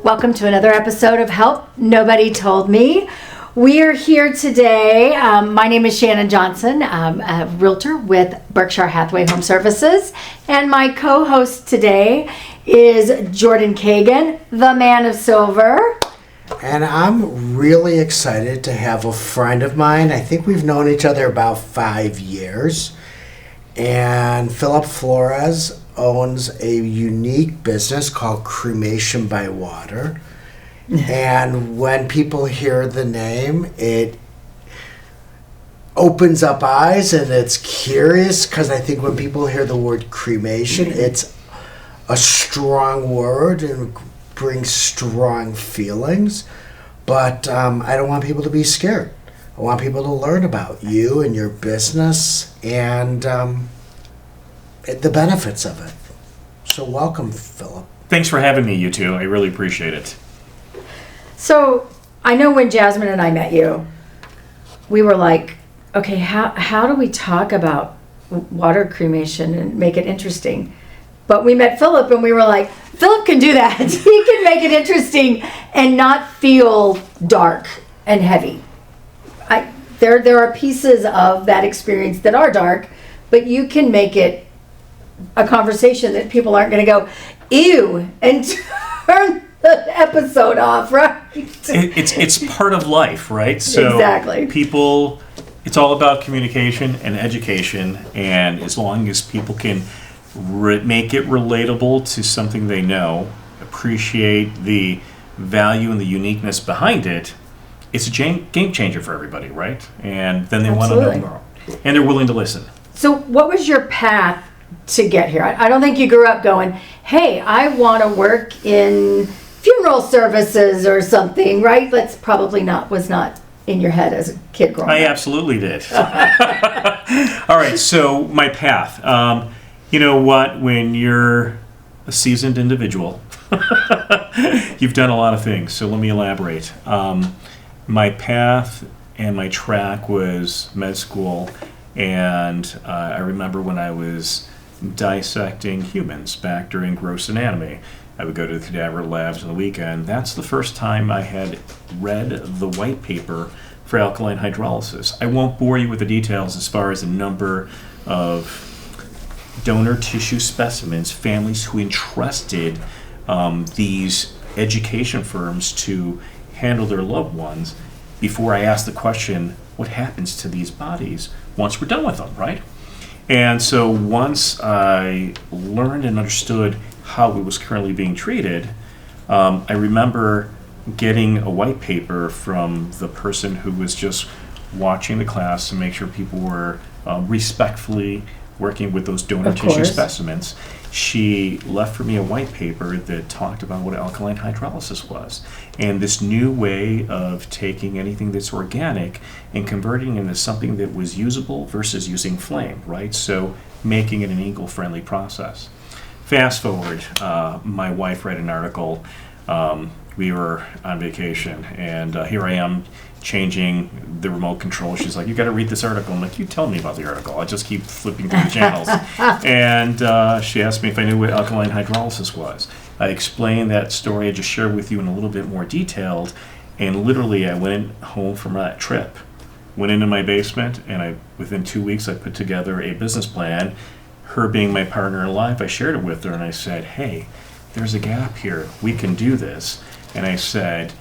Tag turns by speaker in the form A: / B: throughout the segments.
A: Welcome to another episode of Help Nobody Told Me. We are here today. My name is Shannon Johnson. I'm a realtor with Berkshire Hathaway Home Services. And my co-host today is Jordan Kagan, the man of silver.
B: And I'm really excited to have a friend of mine. I think we've known each other about 5 years. And Philip Flores owns a unique business called Cremation by Water. And when people hear the name, it opens up eyes and it's curious, because I think when people hear the word cremation, it's a strong word and brings strong feelings. But I don't want people to be scared. I want people to learn about you and your business and the benefits of it. So welcome, Philip.
C: Thanks for having me, you two. I really appreciate it.
A: So I know when Jasmine and I met you, we were like, okay, how do we talk about water cremation and make it interesting? But we met Philip and we were like, Philip can do that. He can make it interesting and not feel dark and heavy. There are pieces of that experience that are dark, but you can make it a conversation that people aren't going to go, ew, and turn the episode off, right?
C: It's part of life, right? So
A: exactly.
C: People, it's all about communication and education, and as long as people can make it relatable to something they know, appreciate the value and the uniqueness behind it, it's a game changer for everybody, right? And then they want to know more, and they're willing to listen. So
A: what was your path to get here? I don't think you grew up going, hey, I want to work in funeral services or something, right? That's probably was not in your head as a kid growing up.
C: I absolutely did. All right, so my path. You know what? When you're a seasoned individual, you've done a lot of things. So let me elaborate. My path and my track was med school, and I remember when I was dissecting humans back during gross anatomy. I would go to the cadaver labs on the weekend. That's the first time I had read the white paper for alkaline hydrolysis. I won't bore you with the details as far as the number of donor tissue specimens, families who entrusted these education firms to handle their loved ones, before I asked the question, what happens to these bodies once we're done with them, right? And so once I learned and understood how it was currently being treated, I remember getting a white paper from the person who was just watching the class to make sure people were respectfully working with those donor tissue specimens. She left for me a white paper that talked about what alkaline hydrolysis was, and this new way of taking anything that's organic and converting it into something that was usable versus using flame, right? So making it an eco-friendly process. Fast forward, my wife read an article. We were on vacation, and here I am changing the remote control. She's like, you got to read this article. I'm like, you tell me about the article. I just keep flipping through the channels. And she asked me if I knew what alkaline hydrolysis was. I explained that story I just shared with you in a little bit more detailed, and literally I went home from that trip, went into my basement, and within 2 weeks I put together a business plan. Her being my partner in life, I shared it with her, and I said, hey, there's a gap here. We can do this. And I said,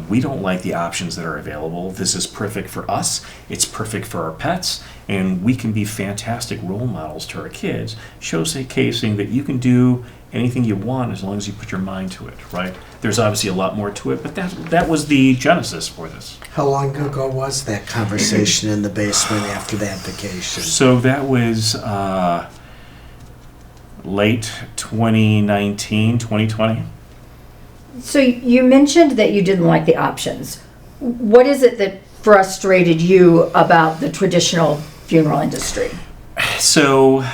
C: we don't like the options that are available. This is perfect for us. It's perfect for our pets. And we can be fantastic role models to our kids, showcasing that you can do anything you want as long as you put your mind to it, right? There's obviously a lot more to it, but that was the genesis for this.
B: How long ago was that conversation in the basement after that vacation?
C: So that was late 2019, 2020.
A: So you mentioned that you didn't like the options. What is it that frustrated you about the traditional funeral industry?
C: So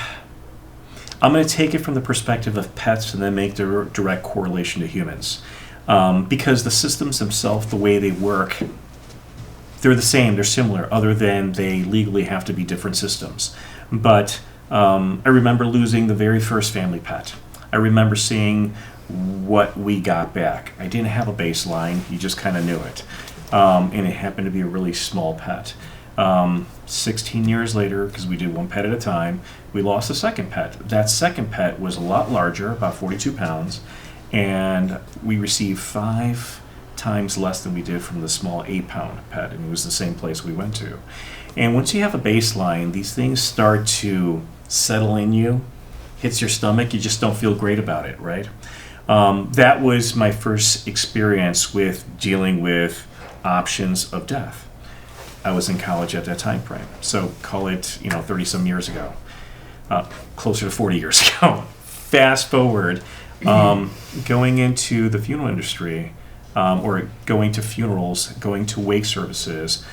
C: I'm going to take it from the perspective of pets and then make the direct correlation to humans. Because the systems themselves, the way they work, they're the same, they're similar, other than they legally have to be different systems. But I remember losing the very first family pet. I remember seeing what we got back. I didn't have a baseline, you just kind of knew it. And it happened to be a really small pet. 16 years later, because we did one pet at a time, we lost a second pet. That second pet was a lot larger, about 42 pounds, and we received 5 times less than we did from the small 8-pound pet, and it was the same place we went to. And once you have a baseline, these things start to settle in you, hits your stomach, you just don't feel great about it, right? That was my first experience with dealing with options of death. I was in college at that time frame, so call it 30-some years ago, closer to 40 years ago. Fast forward, going into the funeral industry, or going to funerals, going to wake services,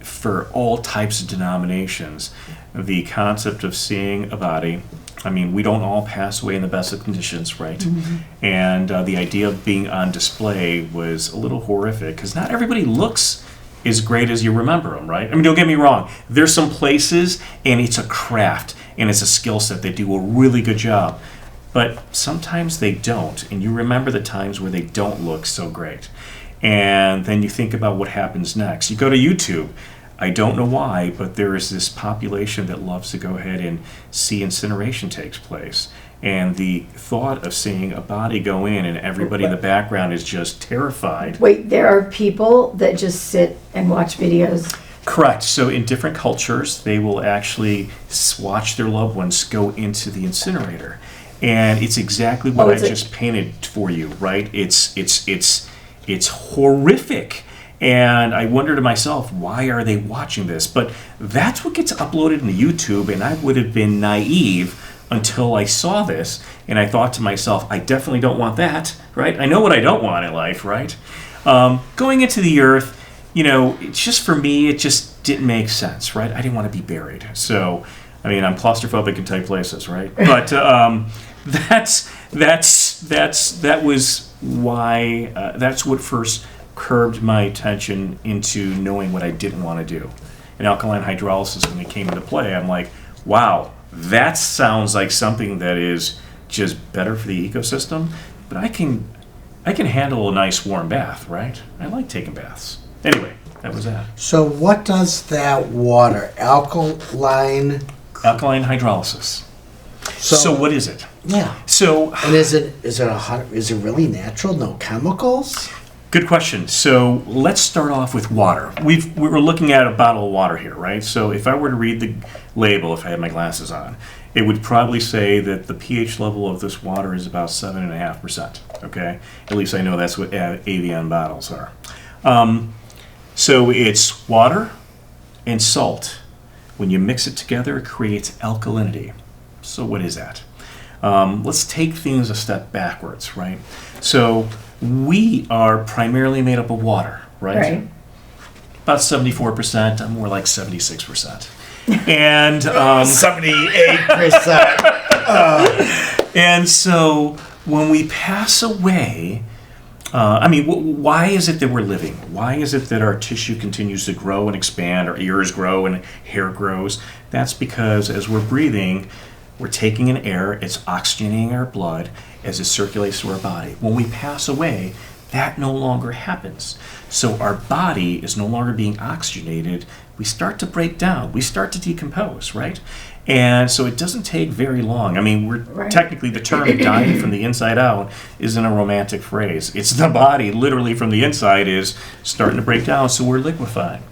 C: for all types of denominations, the concept of seeing a body. I mean, we don't all pass away in the best of conditions, right? Mm-hmm. And the idea of being on display was a little horrific, because not everybody looks as great as you remember them, right? I mean, don't get me wrong. There's some places, and it's a craft, and it's a skill set. They do a really good job. But sometimes they don't, and you remember the times where they don't look so great. And then you think about what happens next. You go to YouTube. I don't know why, but there is this population that loves to go ahead and see incineration takes place. And the thought of seeing a body go in and everybody in the background is just terrified.
A: Wait, there are people that just sit and watch videos?
C: Correct. So in different cultures, they will actually watch their loved ones go into the incinerator. And it's exactly what I just painted for you, right? It's horrific. And I wonder to myself, why are they watching this? But that's what gets uploaded into YouTube, and I would have been naive until I saw this, and I thought to myself, I definitely don't want that, right? I know what I don't want in life, right? Going into the earth, it's just, for me, it just didn't make sense, right? I didn't want to be buried. So, I mean, I'm claustrophobic in tight places, right? But that was why, that's what first curbed my attention into knowing what I didn't want to do. And alkaline hydrolysis, when it came into play, I'm like, wow, that sounds like something that is just better for the ecosystem, but I can handle a nice warm bath, right? I like taking baths. Anyway, that was that.
B: So what does that water, alkaline
C: hydrolysis. So what is it?
B: Yeah.
C: So,
B: and is it really natural? No chemicals?
C: Good question. So let's start off with water. We were looking at a bottle of water here, right? So if I were to read the label, if I had my glasses on, it would probably say that the pH level of this water is about 7.5%. Okay, at least I know that's what Avian bottles are. So it's water and salt. When you mix it together, it creates alkalinity. So what is that? Let's take things a step backwards, right? So we are primarily made up of water, right?
A: Right.
C: About 74%. I'm more like 76%. And
B: 78%.
C: And so when we pass away, why is it that we're living? Why is it that our tissue continues to grow and expand, our ears grow and hair grows? That's because as we're breathing, we're taking in air, it's oxygenating our blood as it circulates through our body. When we pass away, that no longer happens. So our body is no longer being oxygenated. We start to break down. We start to decompose, right? And so it doesn't take very long. I mean, technically the term dying from the inside out isn't a romantic phrase. It's the body literally from the inside is starting to break down, so we're liquefying.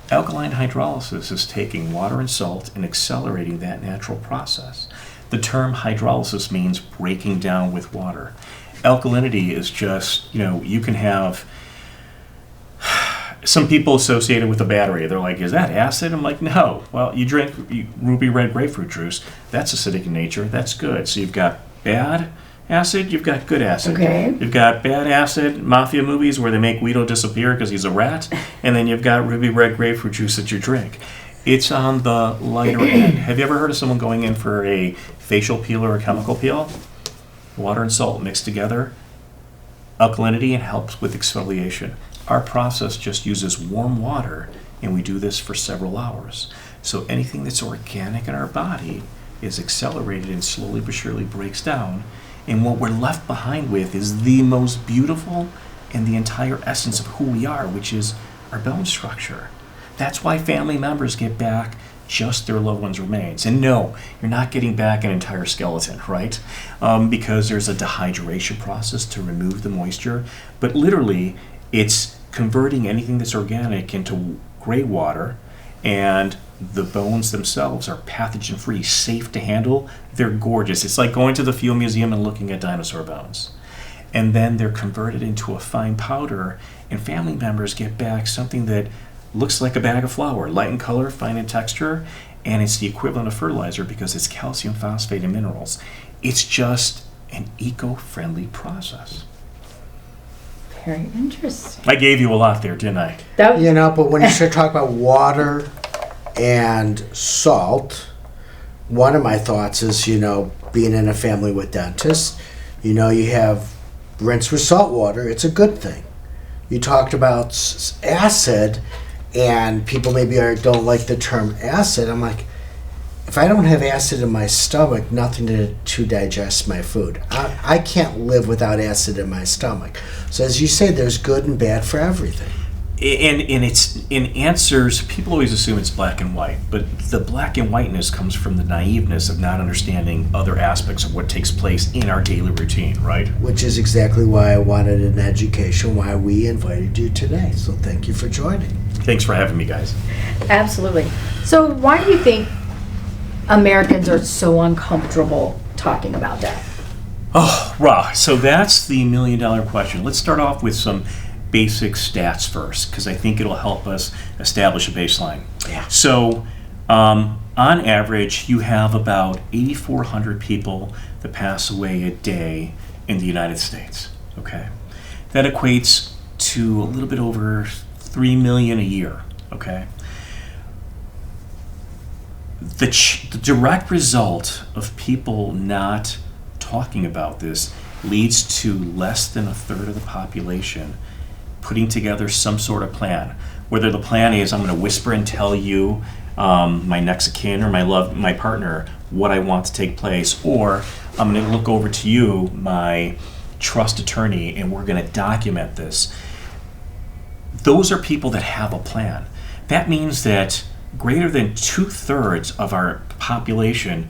C: Alkaline hydrolysis is taking water and salt and accelerating that natural process. The term hydrolysis means breaking down with water. Alkalinity is just, you can have some people associate it with a battery. They're like, is that acid? I'm like, no. Well, you drink ruby red grapefruit juice. That's acidic in nature. That's good. So you've got bad acid, you've got good acid.
A: Okay.
C: You've got bad acid, mafia movies where they make Guido disappear because he's a rat, and then you've got ruby red grapefruit juice that you drink. It's on the lighter end. Have you ever heard of someone going in for a facial peel or a chemical peel? Water and salt mixed together, alkalinity, and helps with exfoliation. Our process just uses warm water, and we do this for several hours. So anything that's organic in our body is accelerated and slowly but surely breaks down, And what we're left behind with is the most beautiful and the entire essence of who we are, which is our bone structure. That's why family members get back just their loved one's remains. And no, you're not getting back an entire skeleton, right? Because there's a dehydration process to remove the moisture. But literally, it's converting anything that's organic into gray water, and the bones themselves are pathogen-free, safe to handle. They're gorgeous. It's like going to the Field Museum and looking at dinosaur bones. And then they're converted into a fine powder, and family members get back something that looks like a bag of flour, light in color, fine in texture, and it's the equivalent of fertilizer because it's calcium, phosphate, and minerals. It's just an eco-friendly process.
A: Very interesting.
C: I gave you a lot there, didn't I?
A: That,
B: You know, but when you start talking about water and salt, one of my thoughts is, you know, being in a family with dentists, you know, you have rinse with salt water. It's a good thing. You talked about acid, and people maybe don't like the term acid. I'm like, if I don't have acid in my stomach, nothing to digest my food. I can't live without acid in my stomach. So as you say, there's good and bad for everything.
C: And it's in answers, people always assume it's black and white, but the black and whiteness comes from the naiveness of not understanding other aspects of what takes place in our daily routine, right?
B: Which is exactly why I wanted an education, why we invited you today. So thank you for joining.
C: Thanks for having me, guys.
A: absolutely. So why do you think Americans are so uncomfortable talking about that?
C: Oh, wow. So that's the million-dollar question. Let's start off with some basic stats first, because I think it'll help us establish a baseline.
B: Yeah.
C: So, on average, you have about 8,400 people that pass away a day in the United States. Okay, that equates to a little bit over 3 million a year. Okay. The direct result of people not talking about this leads to less than a third of the population putting together some sort of plan. Whether the plan is I'm going to whisper and tell you, my next of kin or my partner, what I want to take place, or I'm going to look over to you, my trust attorney, and we're going to document this. Those are people that have a plan. That means that greater than 2/3 of our population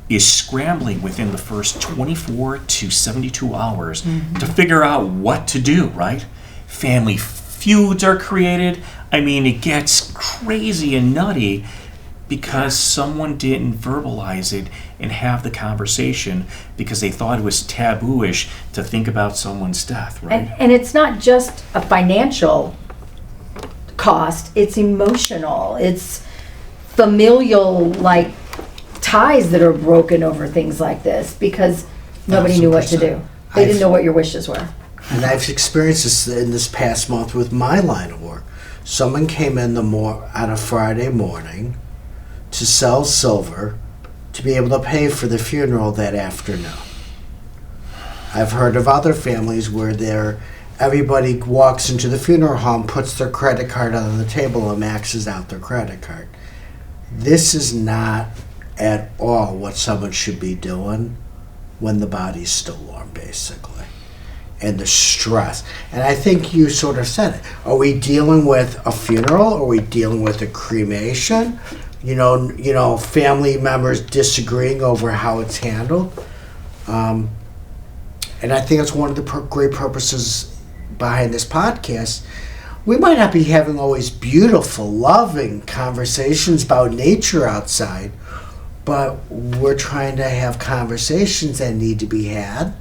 C: is scrambling within the first 24 to 72 hours to figure out what to do, right? Family feuds are created. I mean, it gets crazy and nutty because someone didn't verbalize it and have the conversation because they thought it was taboo-ish to think about someone's death, right?
A: And it's not just a financial cost, it's emotional, it's familial, like, ties that are broken over things like this because nobody knew what to do. They didn't know what your wishes were.
B: And I've experienced this in this past month with my line of work. Someone came in on a Friday morning to sell silver to be able to pay for the funeral that afternoon. I've heard of other families where everybody walks into the funeral home, puts their credit card on the table, and maxes out their credit card. This is not at all what someone should be doing when the body's still warm, basically. And the stress. And I think you sort of said it. Are we dealing with a funeral? Are we dealing with a cremation? You know, family members disagreeing over how it's handled. And I think it's one of the great purposes behind this podcast. We might not be having always beautiful, loving conversations about nature outside, but we're trying to have conversations that need to be had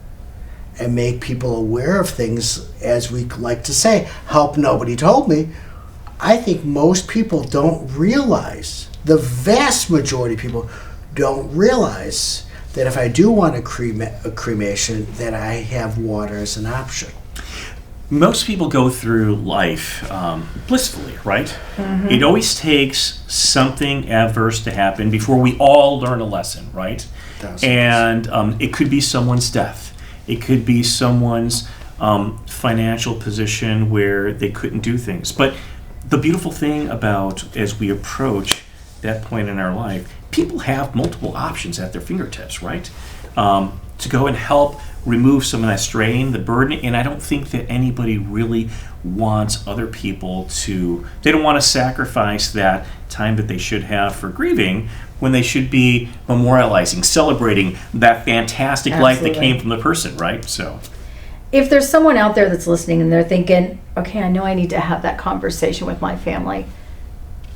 B: and make people aware of things, as we like to say, help nobody told me. I think most people don't realize, the vast majority of people don't realize that if I do want a cremation, that I have water as an option.
C: Most people go through life blissfully, right? It always takes something adverse to happen before we all learn a lesson, right? And it could be someone's death. It could be someone's financial position where they couldn't do things. But the beautiful thing about as we approach that point in our life, people have multiple options at their fingertips, right? To go and help remove some of that strain, the burden, and I don't think that anybody really wants other people they don't want to sacrifice that time that they should have for grieving when they should be memorializing, celebrating that fantastic life that came from the person, right? So,
A: if there's someone out there that's listening and they're thinking, okay, I know I need to have that conversation with my family,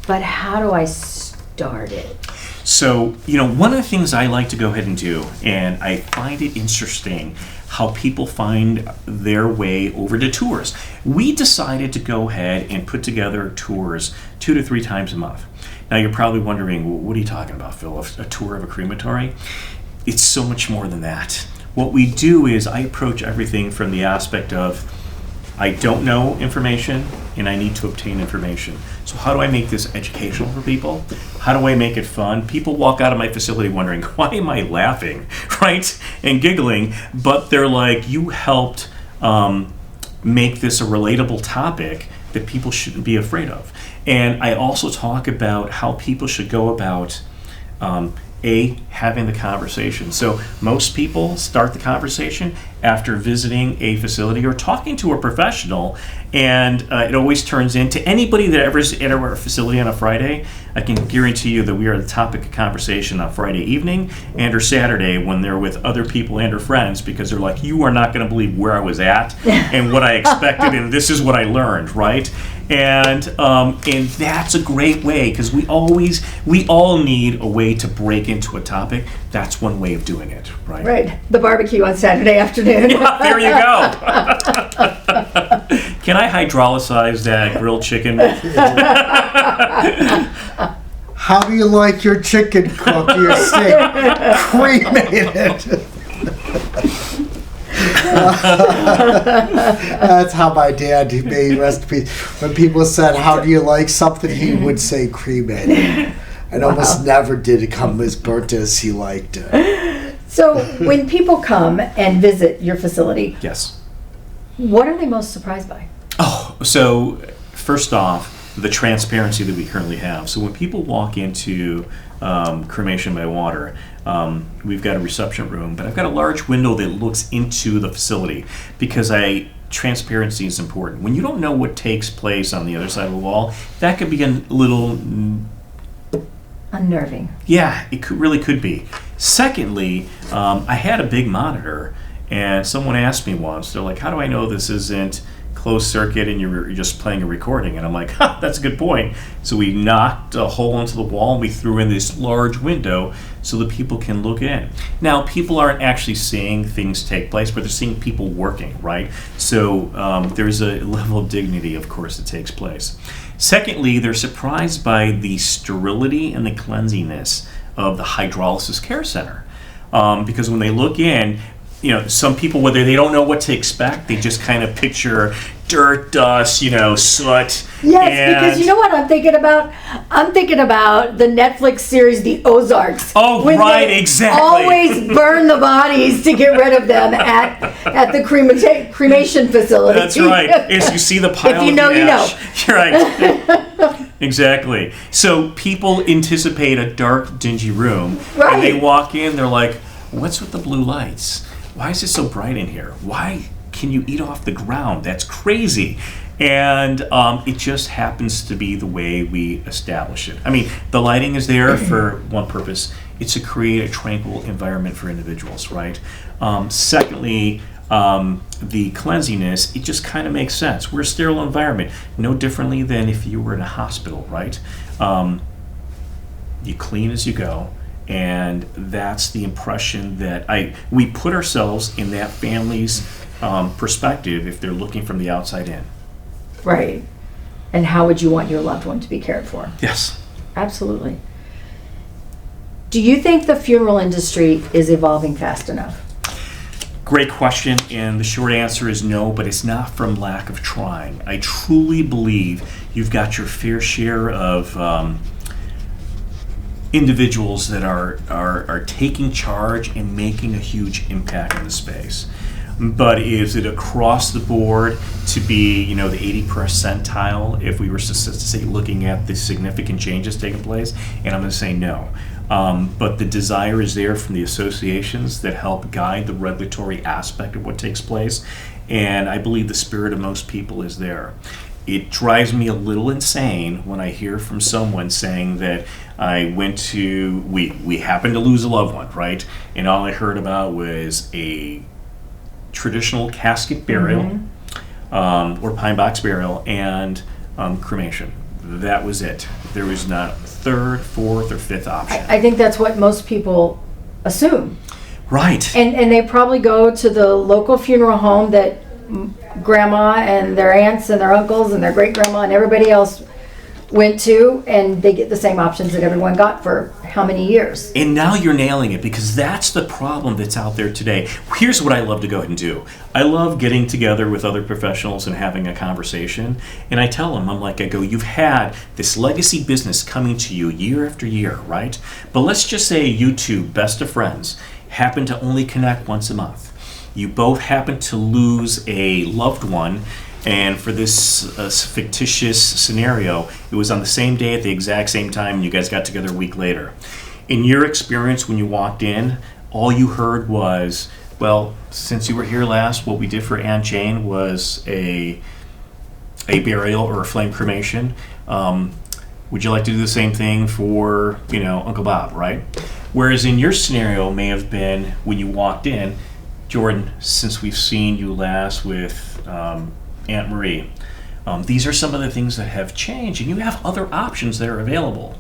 A: but how do I start it?
C: So, one of the things I like to go ahead and do, and I find it interesting how people find their way over to tours. We decided to go ahead and put together tours 2 to 3 times a month. Now, you're probably wondering, well, what are you talking about, Phil? A tour of a crematory? It's so much more than that. What we do is I approach everything from the aspect of I don't know information and I need to obtain information. So how do I make this educational for people? How do I make it fun? People walk out of my facility wondering, why am I laughing, right? And giggling, but they're like, you helped make this a relatable topic that people shouldn't be afraid of. And I also talk about how people should go about having the conversation. So most people start the conversation after visiting a facility or talking to a professional, and it always turns into anybody that ever is at our facility on a Friday. I can guarantee you that we are the topic of conversation on Friday evening and or Saturday when they're with other people and or friends, because they're like, you are not going to believe where I was at and what I expected, and this is what I learned, right? And that's a great way, because we all need a way to break into a topic. That's one way of doing it, right?
A: Right. The barbecue on Saturday afternoon.
C: Yeah, there you go. Can I hydrolysize that grilled chicken?
B: How do you like your chicken cooked? Your steak cremated. That's how my dad, he made recipes. When people said, how do you like something, he would say cremated. And almost never did it come as burnt as he liked it.
A: So when people come and visit your facility,
C: Yes.
A: what are they most surprised by?
C: Oh, so first off, the transparency that we currently have. So when people walk into Cremation by Water, we've got a reception room, but I've got a large window that looks into the facility, because transparency is important. When you don't know what takes place on the other side of the wall, that could be a little
A: Unnerving.
C: Yeah, it really could be. Secondly, I had a big monitor, and someone asked me once, they're like, how do I know this isn't closed circuit and you're just playing a recording? And I'm like, that's a good point. So we knocked a hole into the wall and we threw in this large window so that people can look in. Now, people aren't actually seeing things take place, but they're seeing people working, right? So there's a level of dignity, of course, that takes place. Secondly, they're surprised by the sterility and the cleanliness of the hydrolysis care center. Because when they look in, some people, whether they don't know what to expect, they just kind of picture dirt, dust, soot.
A: Yes, because you know what I'm thinking about? I'm thinking about the Netflix series, The Ozarks.
C: Oh,
A: when
C: right,
A: they
C: exactly.
A: always burn the bodies to get rid of them at the cremation facility.
C: That's right. As you see the pile
A: If you know,
C: of the
A: you
C: ash.
A: know.
C: You're right. Exactly. So people anticipate a dark, dingy room.
A: Right.
C: And they walk in, they're like, what's with the blue lights? Why is it so bright in here? Why can you eat off the ground? That's crazy. And it just happens to be the way we establish it. I mean, the lighting is there for one purpose. It's to create a tranquil environment for individuals, right? Secondly, the cleanliness, it just kind of makes sense. We're a sterile environment, no differently than if you were in a hospital, right? You clean as you go. And that's the impression that we put ourselves in that family's perspective if they're looking from the outside in.
A: Right. And how would you want your loved one to be cared for?
C: Yes.
A: Absolutely. Do you think the funeral industry is evolving fast enough?
C: Great question, and the short answer is no, but it's not from lack of trying. I truly believe you've got your fair share of individuals that are taking charge and making a huge impact in the space. But is it across the board to be, the 80 percentile if we were to say looking at the significant changes taking place? And I'm going to say no. But the desire is there from the associations that help guide the regulatory aspect of what takes place. And I believe the spirit of most people is there. It drives me a little insane when I hear from someone saying that we happened to lose a loved one, right? And all I heard about was a traditional casket burial, or pine box burial, and cremation. That was it. There was not a third, fourth, or fifth option.
A: I think that's what most people assume.
C: Right.
A: And they probably go to the local funeral home that grandma and their aunts and their uncles and their great grandma and everybody else went to, and they get the same options that everyone got for how many years.
C: And now you're nailing it, because that's the problem that's out there today. Here's what I love to go ahead and do. I love getting together with other professionals and having a conversation. And I tell them, I go, you've had this legacy business coming to you year after year, right? But let's just say you two, best of friends, happen to only connect once a month. You both happen to lose a loved one. And for this fictitious scenario, it was on the same day at the exact same time, and you guys got together a week later. In your experience, when you walked in, all you heard was, well, since you were here last, what we did for Aunt Jane was a burial or a flame cremation. Would you like to do the same thing for, Uncle Bob, right? Whereas in your scenario may have been, when you walked in, Jordan, since we've seen you last with Aunt Marie, these are some of the things that have changed, and you have other options that are available.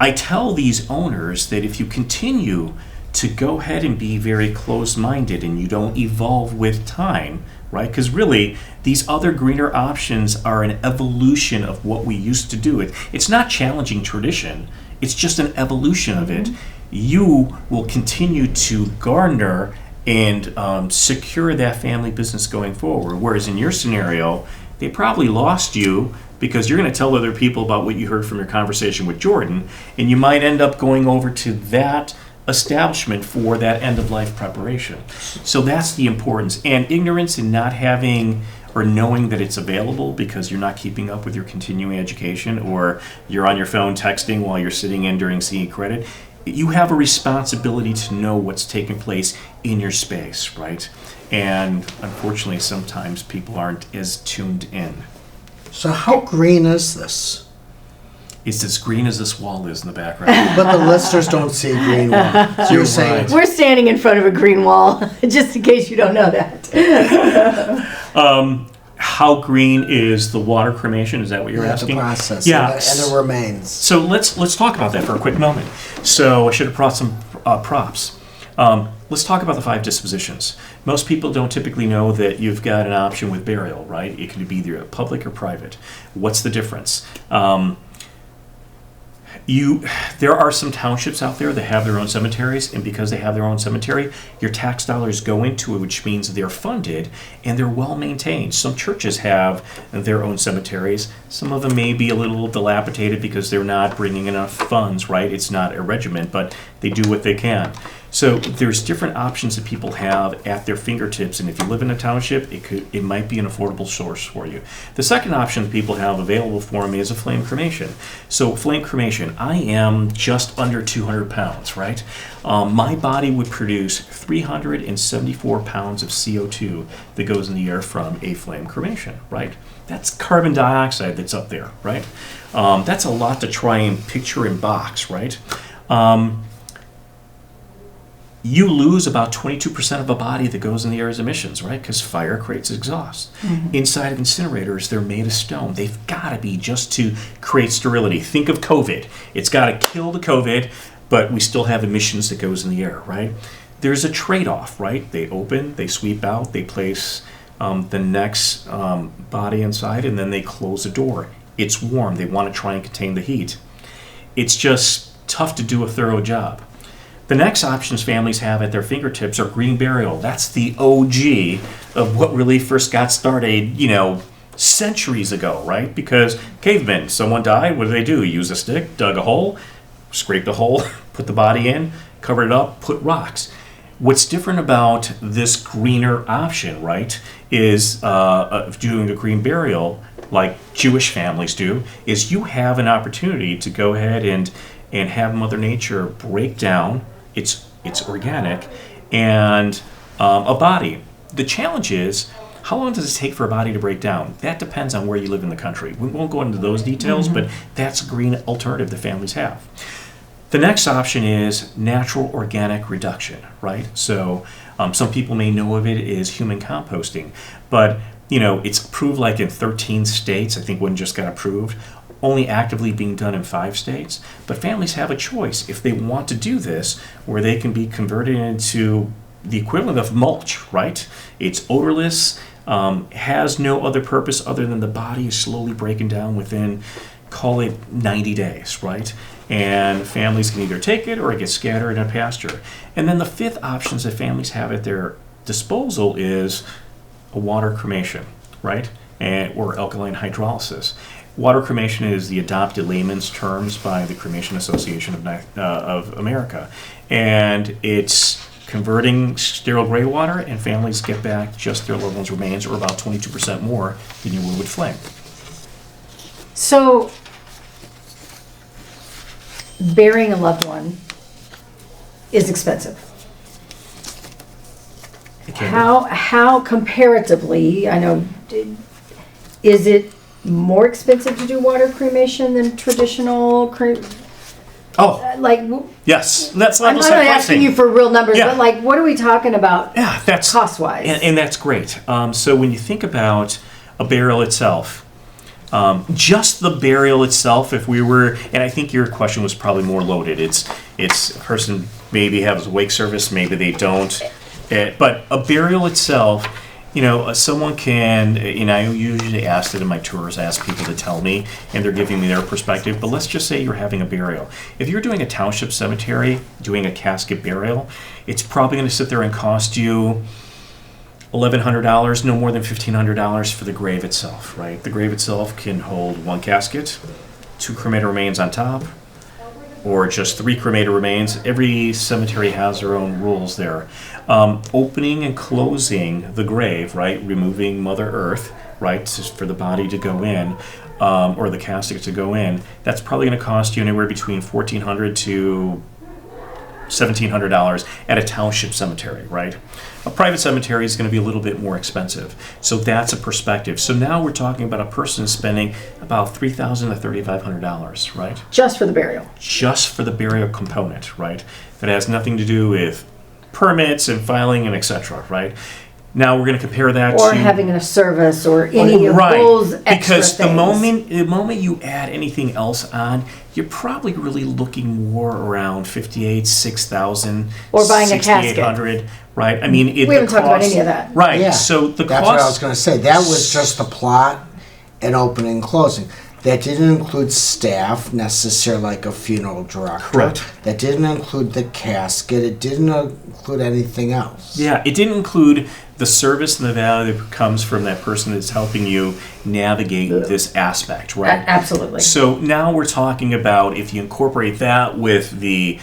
C: I tell these owners that if you continue to go ahead and be very closed-minded and you don't evolve with time, right? Because really, these other greener options are an evolution of what we used to do. It's not challenging tradition. It's just an evolution of it. You will continue to garner and secure that family business going forward. Whereas in your scenario, they probably lost you because you're going to tell other people about what you heard from your conversation with Jordan, and you might end up going over to that establishment for that end-of-life preparation. So that's the importance. And ignorance in not having or knowing that it's available because you're not keeping up with your continuing education, or you're on your phone texting while you're sitting in during CE credit, you have a responsibility to know what's taking place in your space, right? And unfortunately, sometimes people aren't as tuned in.
B: So how green is this?
C: It's as green as this wall is in the background.
B: But the listeners don't see a green wall. So you're saying
A: We're standing in front of a green wall, just in case you don't know that.
C: How green is the water cremation? Is that what you're asking?
B: The process,
C: Yeah.
B: and the remains.
C: So let's talk about that for a quick moment. So I should have brought some props. Let's talk about the 5 dispositions. Most people don't typically know that you've got an option with burial, right? It could be either public or private. What's the difference? There are some townships out there that have their own cemeteries, and because they have their own cemetery, your tax dollars go into it, which means they're funded and they're well maintained. Some churches have their own cemeteries. Some of them may be a little dilapidated because they're not bringing enough funds, right? It's not a regiment, but they do what they can. So there's different options that people have at their fingertips, and if you live in a township, it might be an affordable source for you. The second option that people have available for them is a flame cremation. So flame cremation, I am just under 200 pounds, right? My body would produce 374 pounds of CO2 that goes in the air from a flame cremation, right? That's carbon dioxide that's up there, right? That's a lot to try and picture in box, right? You lose about 22% of a body that goes in the air as emissions, right? Because fire creates exhaust. Mm-hmm. Inside of incinerators, they're made of stone. They've got to be just to create sterility. Think of COVID. It's got to kill the COVID, but we still have emissions that goes in the air, right? There's a trade-off, right? They open, they sweep out, they place the next body inside, and then they close the door. It's warm. They want to try and contain the heat. It's just tough to do a thorough job. The next options families have at their fingertips are green burial. That's the OG of what really first got started, centuries ago, right? Because cavemen, someone died, what do? Use a stick, dug a hole, scraped a hole, put the body in, covered it up, put rocks. What's different about this greener option, right, is doing a green burial like Jewish families do, is you have an opportunity to go ahead and and have Mother Nature break down. It's organic, and a body. The challenge is, how long does it take for a body to break down? That depends on where you live in the country. We won't go into those details, but that's a green alternative that families have. The next option is natural organic reduction, right? So some people may know of it as human composting, but it's approved like in 13 states. I think one just got approved, only actively being done in 5 states. But families have a choice if they want to do this, where they can be converted into the equivalent of mulch, right? It's odorless, has no other purpose other than the body is slowly breaking down within, call it 90 days, right? And families can either take it or it gets scattered in a pasture. And then the 5th options that families have at their disposal is a water cremation, right? Or alkaline hydrolysis. Water cremation is the adopted layman's terms by the Cremation Association of America. And it's converting sterile gray water, and families get back just their loved one's remains, or about 22% more than you would with flame.
A: So, burying a loved one is expensive.
C: It can be.
A: How comparatively, I know, is it more expensive to do water cremation than traditional
C: Oh,
A: like,
C: yes. That's
A: I'm
C: level
A: not
C: set
A: asking
C: pricing.
A: you for real numbers,
C: Yeah.
A: but like, what are we talking about
C: Yeah, that's
A: cost-wise?
C: and that's great. So when you think about a burial itself, just the burial itself, if we were, and I think your question was probably more loaded. It's a person maybe has a wake service, maybe they don't, but a burial itself. Someone can, I usually ask it in my tours, I ask people to tell me, and they're giving me their perspective, but let's just say you're having a burial. If you're doing a township cemetery, doing a casket burial, it's probably going to sit there and cost you $1,100, no more than $1,500 for the grave itself, right? The grave itself can hold 1 casket, 2 cremated remains on top, or just 3 cremated remains. Every cemetery has their own rules there. Opening and closing the grave, right? Removing Mother Earth, right? For the body to go in, or the casket to go in. That's probably going to cost you anywhere between $1,400 to $1,700 at a township cemetery, right? A private cemetery is going to be a little bit more expensive. So that's a perspective. So now we're talking about a person spending about $3,000 to $3,500, right?
A: Just for the burial.
C: Just for the burial component, right? That has nothing to do with permits and filing and etc., right? Now we're going to compare that
A: Or
C: to
A: having a service or any of
C: right,
A: those extra
C: because
A: things.
C: the moment you add anything else on, you're probably really looking more around 58, 6,000,
A: Or buying a casket.
C: 6,800, right? I mean,
A: We haven't talked about any of that.
C: Right.
B: Yeah,
C: So the
B: that's
C: cost.
B: what I was going to say. That was just the plot and opening and closing. That didn't include staff necessarily, like a funeral director.
C: Correct.
B: That didn't include the casket. It didn't include anything else.
C: Yeah, it didn't include the service and the value that comes from that person that's helping you navigate this aspect, right?
A: Absolutely.
C: So now we're talking about, if you incorporate that with the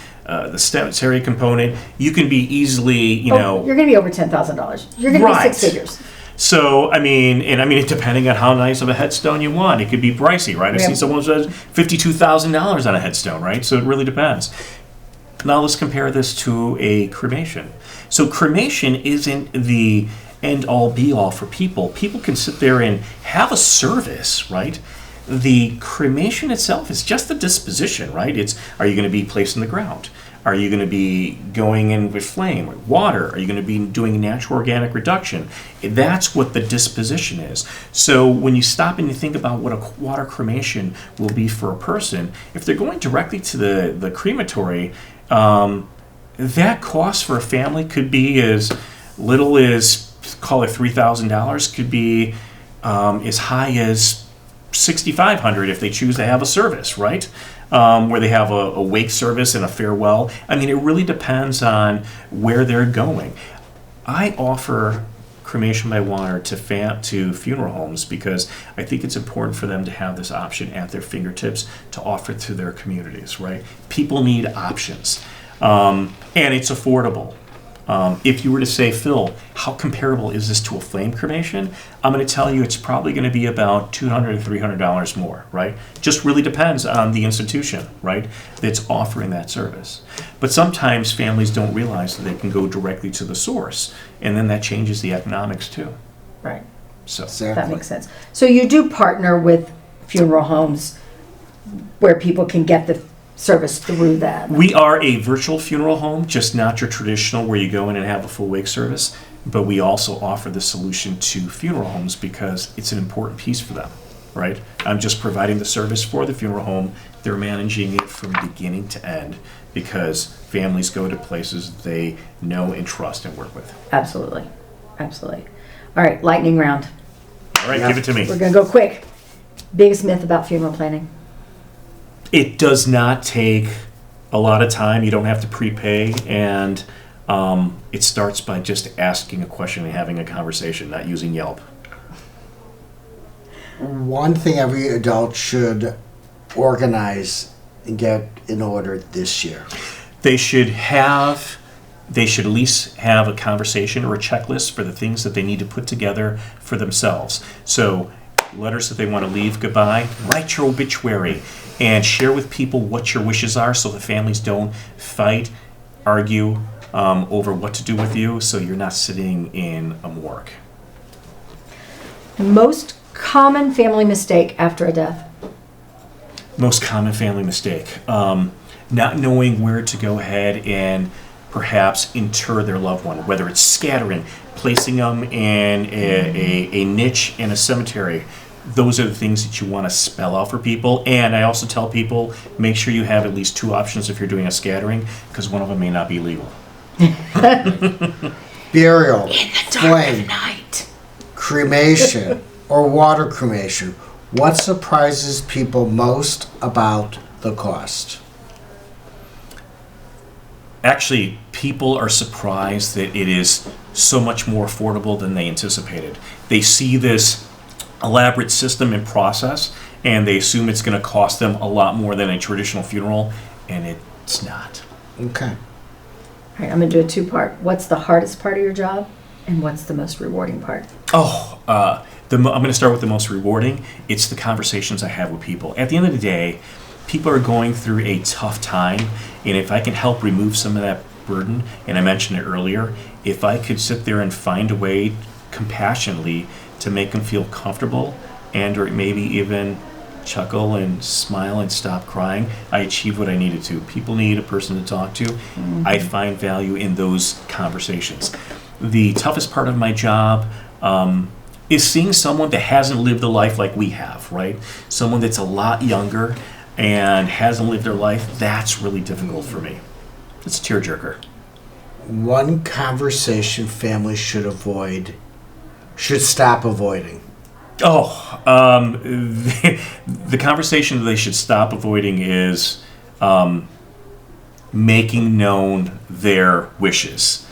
C: cemetery component, you can be easily,
A: You're going to be over $10,000. You're going to
C: Right.
A: be 6 figures.
C: So, depending on how nice of a headstone you want, it could be pricey, right? I've
A: Yeah.
C: seen someone who says $52,000 on a headstone, right? So it really depends. Now let's compare this to a cremation. So cremation isn't the end-all, be-all for people. People can sit there and have a service, right? The cremation itself is just the disposition, right? Are you going to be placed in the ground? Are you going to be going in with flame, with water? Are you going to be doing natural organic reduction? That's what the disposition is. So when you stop and you think about what a water cremation will be for a person, if they're going directly to the crematory, that cost for a family could be as little as, call it $3,000, could be as high as $6,500 if they choose to have a service, right? Where they have a wake service and a farewell. It really depends on where they're going. I offer cremation by water to funeral homes because I think it's important for them to have this option at their fingertips to offer to their communities, right? People need options. And it's affordable. If you were to say, Phil, how comparable is this to a flame cremation? I'm going to tell you it's probably going to be about $200 to $300 more, right? Just really depends on the institution, right, that's offering that service. But sometimes families don't realize that they can go directly to the source, and then that changes the economics too.
A: Right.
C: So
A: That makes sense. So you do partner with funeral homes where people can get the service through that?
C: we are a virtual funeral home, just not your traditional where you go in and have a full wake service. But we also offer the solution to funeral homes because it's an important piece for them, right? I'm just providing the service for the funeral home. They're managing it from beginning to end because families go to places they know and trust and work with.
A: Absolutely. Absolutely. All right, lightning round.
C: All right,
B: Yeah.
C: give it to me.
A: We're going to go quick. Biggest myth about funeral planning?
C: It does not take a lot of time. You don't have to prepay, and it starts by just asking a question and having a conversation, not using Yelp.
B: One thing every adult should organize and get in order this year.
C: They should at least have a conversation or a checklist for the things that they need to put together for themselves. So letters that they want to leave goodbye, write your obituary, and share with people what your wishes are so the families don't fight, argue over what to do with you, so you're not sitting in a morgue.
A: Most common family mistake after a death?
C: Most common family mistake, not knowing where to go ahead and perhaps inter their loved one, whether it's scattering, placing them in a niche in a cemetery. Those are the things that you want to spell out for people. And I also tell people, make sure you have at least two options if you're doing a scattering, because one of them may not be legal.
B: Burial,
A: In the dark
B: flame,
A: of night.
B: cremation, or water cremation. What surprises people most about the cost?
C: Actually, people are surprised that it is so much more affordable than they anticipated. They see this elaborate system and process, and they assume it's going to cost them a lot more than a traditional funeral, and it's not.
B: Okay.
A: All right, I'm going to do a two-part. What's the hardest part of your job, and what's the most rewarding part?
C: I'm going to start with the most rewarding. It's the conversations I have with people. At the end of the day, people are going through a tough time, and if I can help remove some of that burden, and I mentioned it earlier, if I could sit there and find a way compassionately to make them feel comfortable and or maybe even chuckle and smile and stop crying, I achieved what I needed to. People need a person to talk to. I find value in those conversations. The toughest part of my job is seeing someone that hasn't lived a life like we have, right? Someone that's a lot younger and hasn't lived their life. That's really difficult for me. It's a tearjerker.
B: One conversation families should stop avoiding.
C: The conversation that they should stop avoiding is making known their wishes.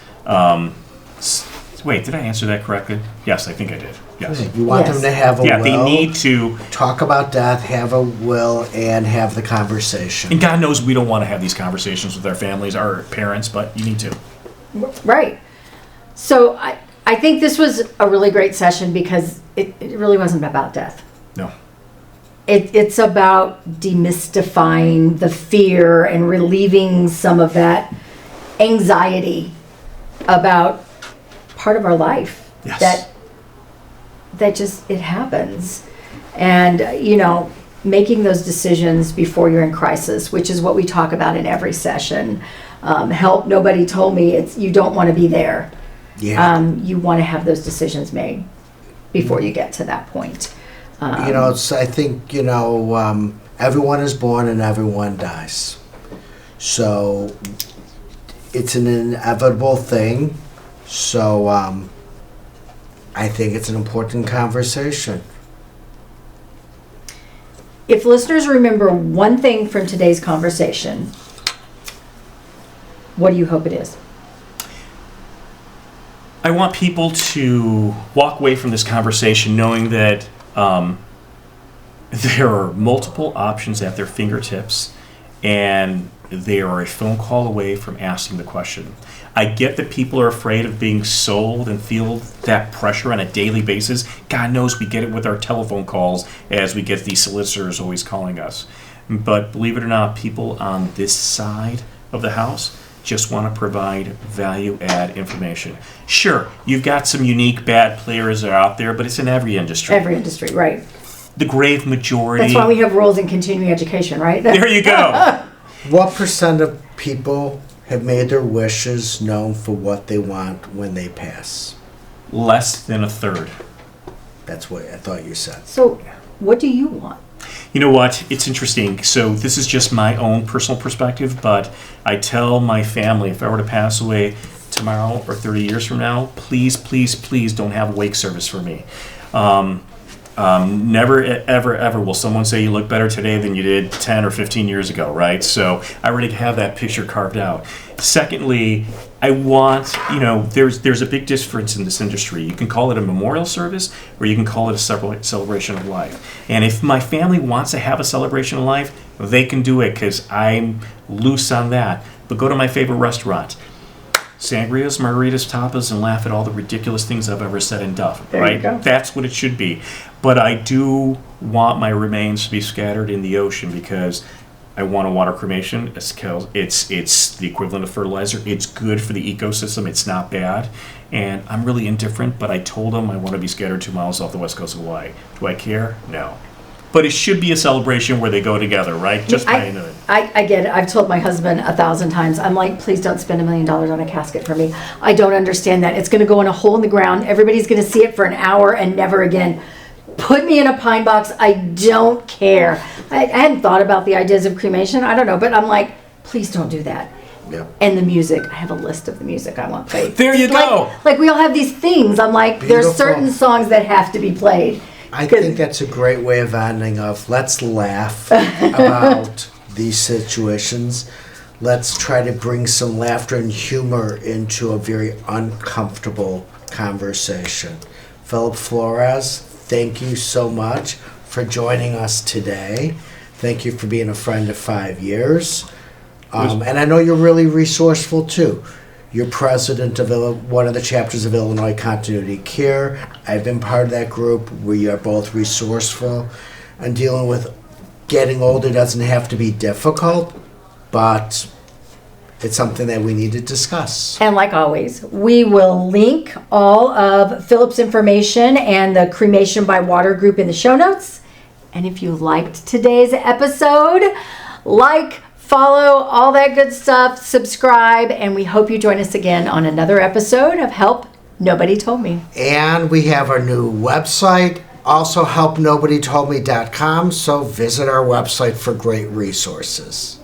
C: Wait, did I answer that correctly? Yes, I think I did. Yes.
B: You want
A: Yes.
B: them to have a will.
C: Yeah, they need to,
B: talk about death, have a will, and have the conversation.
C: and God knows we don't want to have these conversations with our families, our parents, but you need to.
A: Right. So I think this was a really great session because it really wasn't about death.
C: No.
A: It's about demystifying the fear and relieving some of that anxiety about part of our life.
C: Yes.
A: That just, it happens. And, making those decisions before you're in crisis, which is what we talk about in every session. Help, nobody told me, you don't want to be there.
B: Yeah.
A: You want to have those decisions made before you get to that point.
B: I think, everyone is born and everyone dies. So it's an inevitable thing. So I think it's an important conversation.
A: If listeners remember one thing from today's conversation, what do you hope it is?
C: I want people to walk away from this conversation knowing that there are multiple options at their fingertips, and they are a phone call away from asking the question. I get that people are afraid of being sold and feel that pressure on a daily basis. God knows we get it with our telephone calls as we get these solicitors always calling us. But believe it or not, people on this side of the house just want to provide value-add information. Sure, you've got some unique bad players that are out there, but it's in every industry.
A: Every industry, right.
C: The grave majority.
A: That's why we have rules in continuing education, right?
C: There you go.
B: What percent of people have made their wishes known for what they want when they pass?
C: Less than a third.
B: That's what I thought you said.
A: So, what do you want?
C: You know what? It's interesting. So this is just my own personal perspective, but I tell my family if I were to pass away tomorrow or 30 years from now, please, please, please don't have a wake service for me. Never, ever, ever will someone say you look better today than you did 10 or 15 years ago, right? So I already have that picture carved out. Secondly, I want, there's a big difference in this industry. You can call it a memorial service or you can call it a celebration of life. And if my family wants to have a celebration of life, they can do it because I'm loose on that. But go to my favorite restaurant. Sangrias, margaritas, tapas, and laugh at all the ridiculous things I've ever said and done.
A: There
C: right?
A: you go.
C: That's what it should be. But I do want my remains to be scattered in the ocean because I want a water cremation. It's the equivalent of fertilizer. It's good for the ecosystem. It's not bad. And I'm really indifferent, but I told them I want to be scattered 2 miles off the west coast of Hawaii. Do I care? No. But it should be a celebration where they go together, right? Just by it.
A: I get it. I've told my husband 1,000 times, I'm like, please don't spend $1 million on a casket for me. I don't understand that. It's going to go in a hole in the ground. Everybody's going to see it for an hour and never again. Put me in a pine box. I don't care. I hadn't thought about the ideas of cremation. I don't know. But I'm like, please don't do that.
B: Yep.
A: And the music. I have a list of the music I want played.
C: There you go.
A: Like we all have these things. I'm like,
B: Beautiful.
A: there's certain songs that have to be played.
B: I think that's a great way of ending of let's laugh about these situations. Let's try to bring some laughter and humor into a very uncomfortable conversation. Philip Flores, thank you so much for joining us today. Thank you for being a friend of 5 years. And I know you're really resourceful too. You're president of one of the chapters of Illinois Continuity Care. I've been part of that group. We are both resourceful. And dealing with getting older doesn't have to be difficult, but it's something that we need to discuss.
A: And like always, we will link all of Philip's information and the Cremation by Water group in the show notes. And if you liked today's episode, follow, all that good stuff, subscribe, and we hope you join us again on another episode of Help Nobody Told Me.
B: And we have our new website, also helpnobodytoldme.com, so visit our website for great resources.